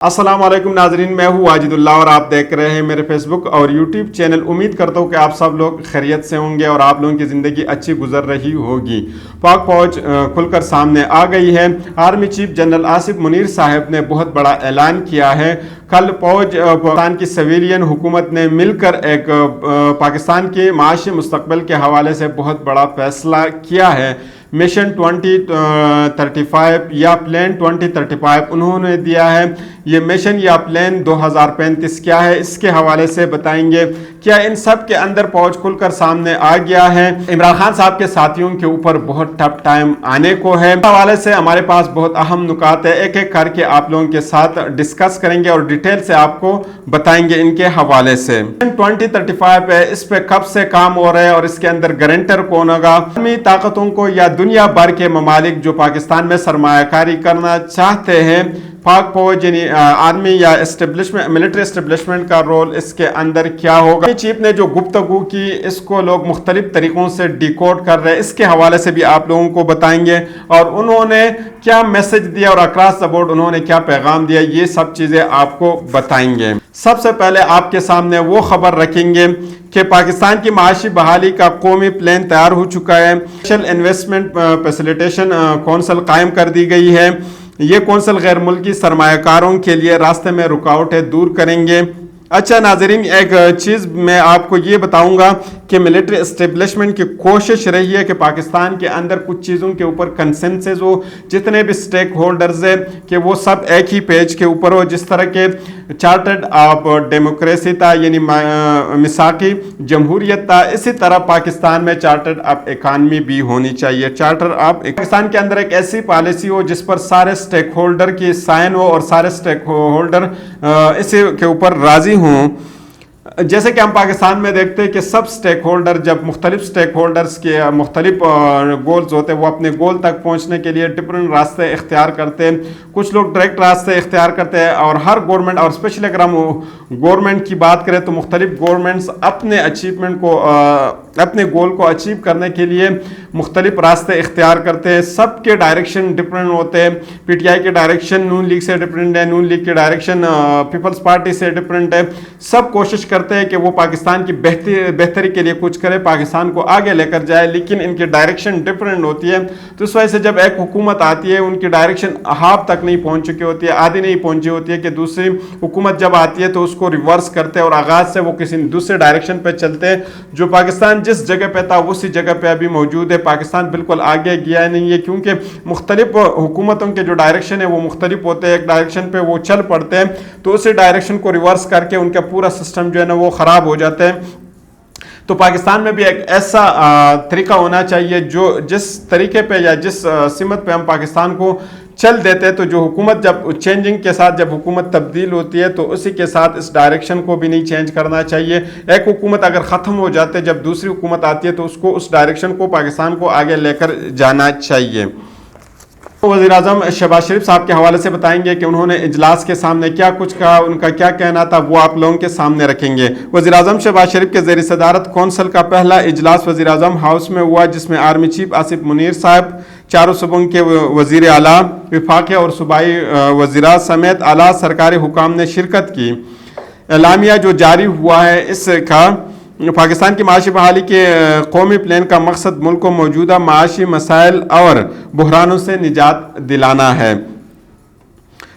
अस्सलाम वालेकुम नाजरीन, मैं हूँ वाजिदुल्लाह और आप देख रहे हैं मेरे फेसबुक और यूट्यूब चैनल। उम्मीद करता हूँ कि आप सब लोग खैरियत से होंगे और आप लोगों की ज़िंदगी अच्छी गुजर रही होगी। पाक फौज खुलकर सामने आ गई है। Army chief general Asif Munir साहब ने बहुत बड़ा ऐलान किया है। कल फौज पाकिस्तान की सिविलियन हुकूमत ने मिलकर एक पाकिस्तान के माशी मुस्तकबिल के हवाले से बहुत बड़ा फैसला किया है। मिशन 2035 या प्लान 2035 उन्होंने दिया है। ये मिशन या प्लान 2035 क्या है, इसके हवाले से बताएंगे। क्या इन सब के अंदर फौज खुलकर सामने आ गया है। इमरान खान साहब के साथियों के ऊपर बहुत टफ टाइम आने को है। इस हवाले से हमारे पास बहुत अहम नुकात है, एक एक करके आप लोगों के साथ डिस्कस करेंगे और डिटेल से आपको बताएंगे इनके हवाले से। 2035 है, इस पे कब से काम हो रहा है और इसके अंदर गारंटर कौन होगा। आर्मी ताकतों को या दुनिया भर के ममालिक जो पाकिस्तान में सरमायाकारी करना चाहते हैं, पाक फौज यानी आर्मी या एस्टेब्लिशमेंट मिलिट्री एस्टेब्लिशमेंट का रोल इसके अंदर क्या होगा। चीफ ने जो गुफ्तगू की, इसको लोग मुख्तलिफ तरीक़ों से डिकोड कर रहे हैं, इसके हवाले से भी आप लोगों को बताएंगे और उन्होंने क्या मैसेज दिया और अक्रॉस द बोर्ड उन्होंने क्या पैगाम दिया, ये सब चीज़ें आपको बताएंगे। सबसे पहले आपके सामने वो खबर रखेंगे कि पाकिस्तान की माशी बहाली का कौमी प्लान तैयार हो चुका है। स्पेशल इन्वेस्टमेंट फैसिलिटेशन कौंसिल कायम कर दी गई है। ये कौंसिल गैर मुल्की सरमायाकारों के लिए रास्ते में रुकावटें दूर करेंगे। अच्छा नाजरीन, एक चीज़ मैं आपको ये बताऊंगा कि मिलिट्री एस्टेब्लिशमेंट की कोशिश रही है कि पाकिस्तान के अंदर कुछ चीज़ों के ऊपर कंसेंसस हो, जितने भी स्टेक होल्डर्स हैं कि वो सब एक ही पेज के ऊपर हो। जिस तरह के चार्टर्ड ऑफ डेमोक्रेसी था यानी मिसाकी जमहूरियत था, इसी तरह पाकिस्तान में चार्टर्ड ऑफ इकानमी भी होनी चाहिए। चार्टर ऑफ पाकिस्तान के अंदर एक ऐसी पॉलिसी हो जिस पर सारे स्टेक होल्डर की साइन हो और सारे स्टेक होल्डर इसी के ऊपर राजी हों। जैसे कि हम पाकिस्तान में देखते हैं कि सब स्टेक होल्डर, जब मुख्तलिफ स्टेक होल्डर्स के मुख्तलिफ गोल्स होते हैं, वो अपने गोल तक पहुंचने के लिए डिफरेंट रास्ते इख्तियार करते हैं। कुछ लोग डायरेक्ट रास्ते इख्तियार करते हैं और हर गवर्नमेंट, और स्पेशली अगर हम गवर्नमेंट की बात करें तो मुख्तलिफ गवर्नमेंट्स अपने अचीवमेंट को अपने गोल को अचीव करने के लिए मुख्तलिफ रास्ते इख्तियार करते हैं। सबके डायरेक्शन डिफरेंट होते हैं। पीटीआई के डायरेक्शन नून लीग से डिफरेंट है, नून लीग के डायरेक्शन पीपल्स पार्टी से डिफरेंट है। सब कोशिश करते हैं कि वो पाकिस्तान की बेहतरी के लिए कुछ करे, पाकिस्तान को आगे लेकर जाए, लेकिन इनकी डायरेक्शन डिफरेंट होती है। तो इस वजह से जब एक हुकूमत आती है, उनकी डायरेक्शन हाफ तक नहीं पहुंच चुकी होती है, आधी नहीं पहुंची होती है, कि दूसरी हुकूमत जब आती है तो उसको रिवर्स करते हैं और आगाज से वो किसी दूसरे डायरेक्शन पे चलते हैं। जो पाकिस्तान जिस जगह पे था उसी जगह पे अभी मौजूद है। पाकिस्तान बिल्कुल आगे गया नहीं है, क्योंकि मुख्तलिफ हुकूमतों के जो डायरेक्शन है वो मुख्तलिफ होते हैं। एक डायरेक्शन पे वो चल पड़ते हैं तो उसी डायरेक्शन को रिवर्स करके उनका पूरा सिस्टम जो है ना वो ख़राब हो जाता है। तो पाकिस्तान में भी एक ऐसा तरीका होना चाहिए जो जिस तरीके पे या जिस सिमत पे हम पाकिस्तान को चल देते हैं, तो जो हुकूमत जब चेंजिंग के साथ जब हुकूमत तब्दील होती है तो उसी के साथ इस डायरेक्शन को भी नहीं चेंज करना चाहिए। एक हुकूमत अगर ख़त्म हो जाते है, जब दूसरी हुकूमत आती है तो उसको उस डायरेक्शन को पाकिस्तान को आगे लेकर जाना चाहिए। वज़ीर-ए-आज़म शहबाज शरीफ साहब के हवाले से बताएंगे कि उन्होंने इजलास के सामने क्या कुछ कहा, उनका क्या कहना था, वो आप लोगों के सामने रखेंगे। वज़ीर-ए-आज़म शहबाज शरीफ के ज़ेर सदारत कौंसिल का पहला इजलास वज़ीर-ए-आज़म हाउस में हुआ, जिसमें आर्मी चीफ आसिफ मुनीर साहब, चारों सूबों के वज़ीर आला, विफाक़ी और सूबाई वज़ीरात समेत आला सरकारी हुकाम ने शिरकत की। एलामिया जो जारी हुआ है, इसका पाकिस्तान की माशी बहाली के कौमी प्लान का मकसद मुल्क को मौजूदा माशी मसाइल और बहरानों से निजात दिलाना है।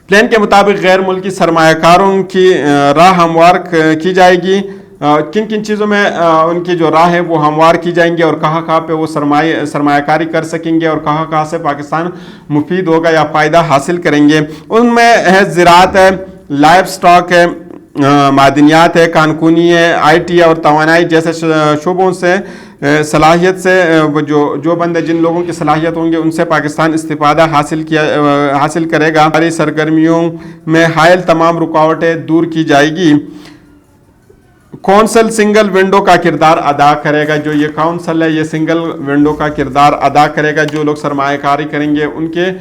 प्लान के मुताबिक गैर मुल्की सरमायाकारों की राह हमवार की जाएगी। किन किन चीज़ों में उनकी जो राह है वो हमवार की जाएंगी और कहाँ कहाँ पे वो सरमायाकारी कर सकेंगे और कहाँ कहाँ से पाकिस्तान मुफीद होगा या फ़ायदा हासिल करेंगे। उनमें है ज़राअत है, लाइव स्टॉक है, मादनियात है, कानूनी है, IT और तवानाई जैसे शोबों से सलाहियत से जो बंदे जिन लोगों की सलाहियत होंगे उनसे पाकिस्तान इस्तिफादा हासिल करेगा। हमारी सरगर्मियों में हायल तमाम रुकावटें दूर की जाएगी। कौंसल सिंगल विंडो का किरदार अदा करेगा। जो ये काउंसिल है ये सिंगल विंडो का किरदार अदा करेगा। जो लोग सरमायाकारी करेंगे उनके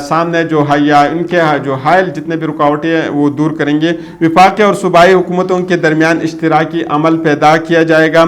सामने जो इनके जो हायल जितने भी रुकावटें हैं वो दूर करेंगे। विफाक़ी और सूबाई हुकूमतों के दरमियान इश्तिराकी अमल पैदा किया जाएगा।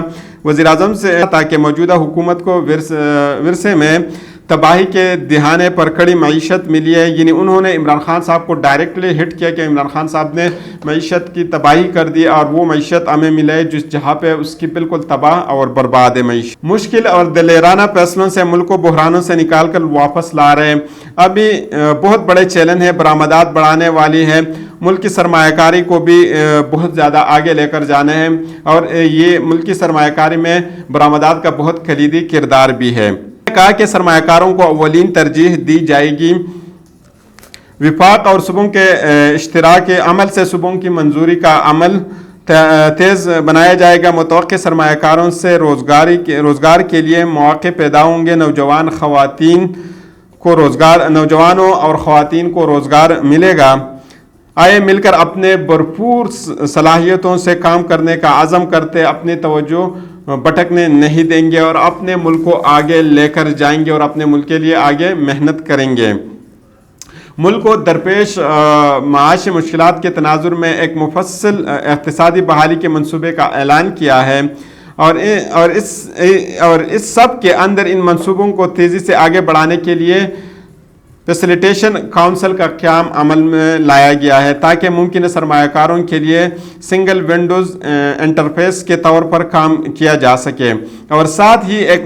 वज़ीर-ए-आज़म से ताकि मौजूदा हुकूमत को विरसे में तबाही के दिहाने पर कड़ी मईशत मिली है। यानी उन्होंने इमरान खान साहब को डायरेक्टली हिट किया कि इमरान खान साहब ने मईशत की तबाही कर दी और वो मईशत हमें मिले जिस जहाँ पे उसकी बिल्कुल तबाह और बर्बाद है मईशत। मुश्किल और दिलेराना फैसलों से मुल्क को बहरानों से निकाल कर वापस ला रहे हैं। अभी बहुत बड़े चैलेंज है, बरामदात बढ़ाने वाली है, मुल्क की सरमायाकारी को भी बहुत ज़्यादा आगे लेकर जाने हैं और ये मुल्क की सरमायाकारी में बरामदात का बहुत कलीदी किरदार भी है। कहा कि सरमायाकारों को अव्वलीन तरजीह दी जाएगी। विफाक और सूबों के इश्तराक अमल से सूबों की मंजूरी का अमल तेज़ बनाया जाएगा। मुतवक्किल सरमायाकारों से रोज़गार के लिए मौके पैदा होंगे। नौजवानों और ख़वातीन को रोज़गार मिलेगा। आए मिलकर अपने भरपूर सलाहियतों से काम करने का आज़म करते अपनी तवज्जो भटकने नहीं देंगे और अपने मुल्क को आगे लेकर जाएंगे और अपने मुल्क के लिए आगे मेहनत करेंगे। मुल्क को दरपेश माशी मुश्किलात के तनाजुर में एक मुफस्सिल इक़्तिसादी बहाली के मंसूबे का ऐलान किया है और इस सब के अंदर इन मंसूबों को तेज़ी से आगे बढ़ाने के लिए फैसिलिटेशन काउंसिल का क़याम अमल में लाया गया है ताकि मुमकिन सरमायाकारों के लिए सिंगल विंडोज़ इंटरफेस के तौर पर काम किया जा सके और साथ ही एक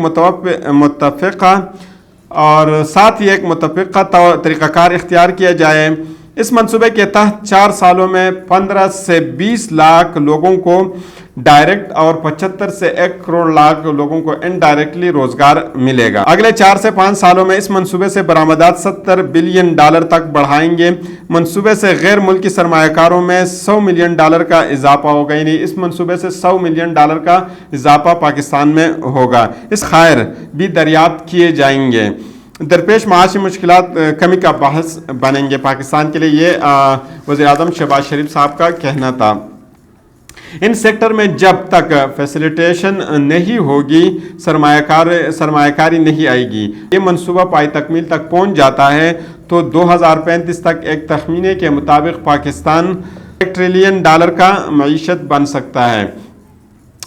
मुतफ़िक़ा तरीक़ाकार इख्तियार किया जाए। इस मंसूबे के तहत 4 सालों में 15 से 20 लाख लोगों को डायरेक्ट और 75 से 1 करोड़ लाख लोगों को इनडायरेक्टली रोजगार मिलेगा। अगले 4 से 5 सालों में इस मंसूबे से बरामदात $70 बिलियन तक बढ़ाएंगे। मंसूबे से गैर मुल्की सरमायाकारों में $100 मिलियन का इजाफा होगा। यानी इस मंसूबे से $100 मिलियन का इजाफा पाकिस्तान में होगा। इस खैर भी दरियाफ्त किए जाएंगे। दरपेश माशी मुश्किलात कमी का बहस बनेंगे पाकिस्तान के लिए। ये वज़ीर-ए-आज़म शहबाज शरीफ साहब का कहना था। इन सेक्टर में जब तक फैसिलिटेशन नहीं होगी सरमायाकारी नहीं आएगी। ये मंसूबा पाई तकमील तक पहुंच जाता है तो 2035 तक एक तखमीने के मुताबिक पाकिस्तान $1 ट्रिलियन का मईशत बन सकता है।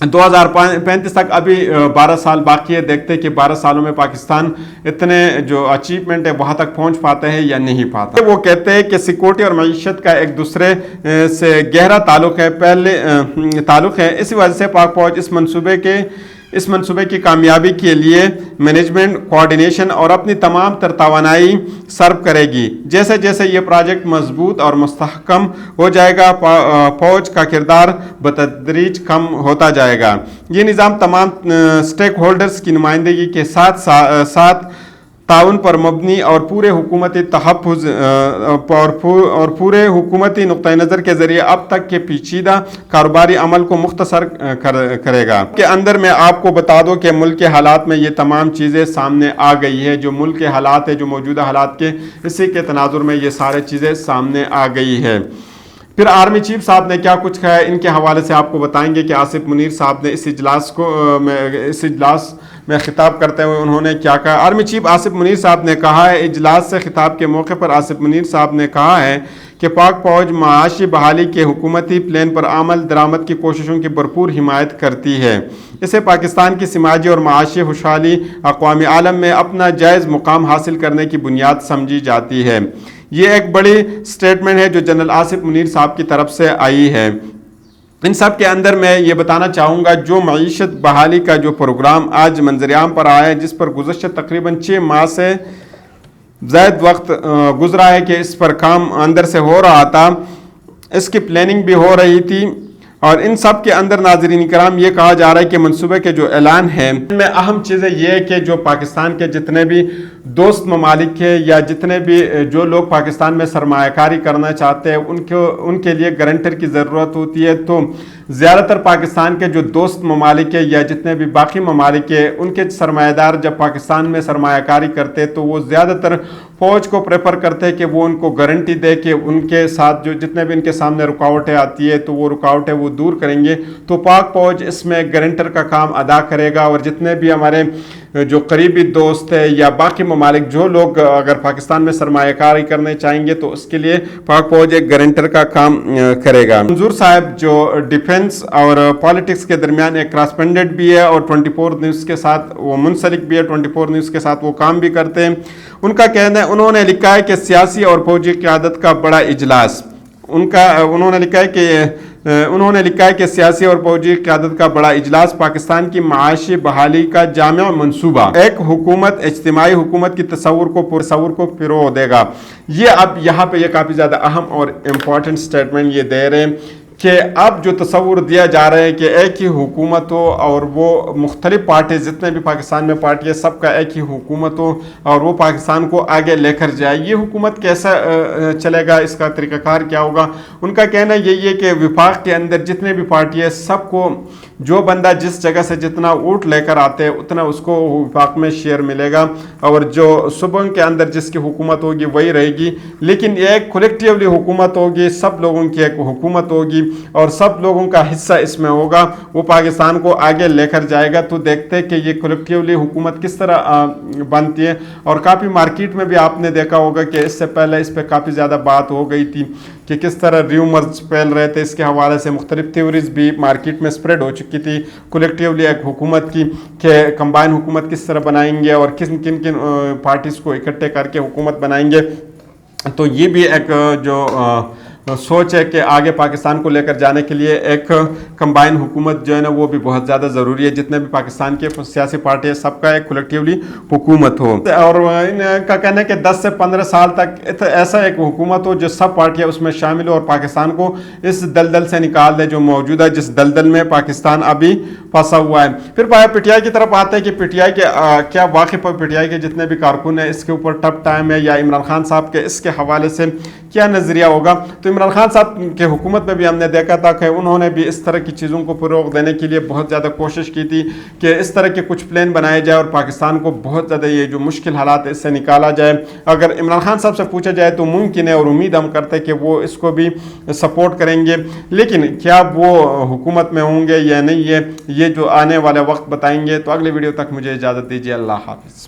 2035 तक अभी 12 साल बाकी है। देखते हैं कि 12 सालों में पाकिस्तान इतने जो अचीवमेंट है वहाँ तक पहुँच पाते हैं या नहीं पाता। वो कहते हैं कि सिक्योरिटी और मईशत का एक दूसरे से गहरा ताल्लुक़ है। इसी वजह से पाक फौज इस मंसूबे की कामयाबी के लिए मैनेजमेंट कोऑर्डिनेशन और अपनी तमाम तवानाई सर्व करेगी। जैसे जैसे ये प्रोजेक्ट मजबूत और मुस्तहकम हो जाएगा फौज का किरदार बतदरीज कम होता जाएगा। ये निज़ाम तमाम स्टेक होल्डर्स की नुमाइंदगी के साथ ताउन पर मबनी और पूरे हुकूमती तहफ़्फ़ुज़ और पूरे हुकूमती नुक़्ता नज़र के ज़रिए अब तक के पेचीदा कारोबारी अमल को मुख्तसर करेगा। के अंदर मैं आपको बता दूं कि मुल्क के हालात में ये तमाम चीज़ें सामने आ गई है। जो मुल्क के हालात है, जो मौजूदा हालात के इसी के तनाजुर में ये सारी चीज़ें सामने आ गई है। फिर आर्मी चीफ साहब ने क्या कुछ कहा है, इनके हवाले से आपको बताएंगे कि आसिफ मुनीर साहब ने इस इजलास में खिताब करते हुए उन्होंने क्या कहा। आर्मी चीफ आसिफ मुनीर साहब ने कहा है, इजलास से खिताब के मौके पर आसिफ मुनीर साहब ने कहा है कि पाक फौज माशी बहाली के हुकूमती प्लान पर अमल दरामद की कोशिशों की भरपूर हिमायत करती है। इसे पाकिस्तान की समाजी और माशी खुशहाली अक़वामी आलम में अपना जायज़ मुकाम हासिल करने की बुनियाद समझी जाती है। ये एक बड़ी स्टेटमेंट है जो जनरल आसिफ मुनीर साहब की तरफ से आई है। इन सब के अंदर मैं ये बताना चाहूँगा, जो मईशत बहाली का जो प्रोग्राम आज मंजर-ए-आम पर आया है, जिस पर गुज़श्ता तकरीबन 6 माह से ज़्यादा वक्त गुजरा है कि इस पर काम अंदर से हो रहा था, इसकी प्लानिंग भी हो रही थी और इन सब के अंदर नाज़रीन कराम ये कहा जा रहा है कि मंसूबे के जो ऐलान है इनमें अहम चीज़ें ये है कि जो पाकिस्तान के जितने भी दोस्त ममालिक है या जितने भी जो लोग पाकिस्तान में सरमायाकारी करना चाहते हैं उनके लिए गारंटर की ज़रूरत होती है। तो ज़्यादातर पाकिस्तान के जो दोस्त ममालिक है या जितने भी बाकी ममालिक है उनके सरमायादार जब पाकिस्तान में सरमायाकारी करते हैं तो वो ज़्यादातर फ़ौज को प्रेफर करते हैं कि वो उनको गारंटी दे कि उनके साथ जो जितने भी इनके सामने रुकावटें आती है तो वो रुकावटें वो दूर करेंगे। तो पाक फौज इसमें गारंटर का काम अदा करेगा और जितने भी हमारे जो करीबी दोस्त है या बाकी ममालिक जो लोग अगर पाकिस्तान में सरमायाकारी करने चाहेंगे तो उसके लिए पाक फौज एक गारंटर का काम करेगा। मंजूर साहब जो डिफेंस और पॉलिटिक्स के दरमियान एक क्रॉसपेंडेंट भी है और 24 न्यूज़ के साथ वो मुंसलिक भी है, 24 न्यूज़ के साथ वो काम भी करते हैं। उनका कहना है, उन्होंने लिखा है कि सियासी और फौजी क़यादत का बड़ा इजलास, उन्होंने लिखा है कि सियासी और फौजी क़यादत का बड़ा इजलास पाकिस्तान की माशी बहाली का जामिया मंसूबा, एक हुकूमत, इज्तिमाई हुकूमत की तस्वुर को फ़रोग़ देगा। ये अब यहाँ पे ये काफ़ी ज़्यादा अहम और इम्पॉर्टेंट स्टेटमेंट ये दे रहे हैं कि अब जो तस्वुर दिया जा रहा है कि एक ही हुकूमत हो और वो मुख्तलिफ पार्टी, जितने भी पाकिस्तान में पार्टी है, सबका एक ही हुकूमत हो और वो पाकिस्तान को आगे लेकर जाए। ये हुकूमत कैसा चलेगा, इसका तरीक़ाकार क्या होगा? उनका कहना यही है कि विफाक के अंदर जितने भी पार्टी है, सबको जो बंदा जिस जगह से जितना वोट लेकर आते हैं उतना उसको विफाक में शेयर मिलेगा और जो सुबह के अंदर जिसकी हुकूमत होगी वही रहेगी। लेकिन एक कलेक्टिवली हुकूमत होगी, सब लोगों की एक हुकूमत होगी और सब लोगों का हिस्सा इसमें होगा, वो पाकिस्तान को आगे लेकर जाएगा। तो देखते हैं कि ये कलेक्टिवली हुकूमत किस तरह बनती है। और काफ़ी मार्केट में भी आपने देखा होगा कि इससे पहले इस पर काफ़ी ज़्यादा बात हो गई थी कि किस तरह र्यूमर्स फैल रहे थे, इसके हवाले से मुख्तलिफ थ्योरीज भी मार्केट में स्प्रेड हो चुकी थी कलेक्टिवली एक हुकूमत की, कि कंबाइन हुकूमत किस तरह बनाएंगे और किन किन पार्टीज़ को इकट्ठे करके हुकूमत बनाएंगे। तो ये भी एक जो सोच है कि आगे पाकिस्तान को लेकर जाने के लिए एक कंबाइन हुकूमत जो है ना वो भी बहुत ज़्यादा ज़रूरी है। जितने भी पाकिस्तान के सियासी पार्टी है सबका एक कलेक्टिवली हुकूमत हो। और इनका कहना है कि 10 से 15 साल तक ऐसा एक हुकूमत हो जो सब पार्टियां उसमें शामिल हो और पाकिस्तान को इस दलदल से निकाल दे जो मौजूदा जिस दलदल में पाकिस्तान अभी फंसा हुआ है। फिर पीटीआई की तरफ आते हैं कि पीटीआई के क्या वाकई पीटीआई के जितने भी कारकुन हैं इसके ऊपर टफ टाइम है या इमरान खान साहब के इसके हवाले से क्या नज़रिया होगा। तो इमरान खान साहब के हुकूमत में भी हमने देखा था कि उन्होंने भी इस तरह की चीज़ों को फ़रोग़ देने के लिए बहुत ज़्यादा कोशिश की थी कि इस तरह के कुछ प्लान बनाए जाए और पाकिस्तान को बहुत ज़्यादा ये जो मुश्किल हालात है इससे निकाला जाए। अगर इमरान खान साहब से पूछा जाए तो मुमकिन है और उम्मीद हम करते हैं कि वो इसको भी सपोर्ट करेंगे, लेकिन क्या वो हुकूमत में होंगे या नहीं है ये जो आने वाले वक्त बताएंगे। तो अगले वीडियो तक मुझे इजाज़त दीजिए। अल्लाह हाफ़िज़।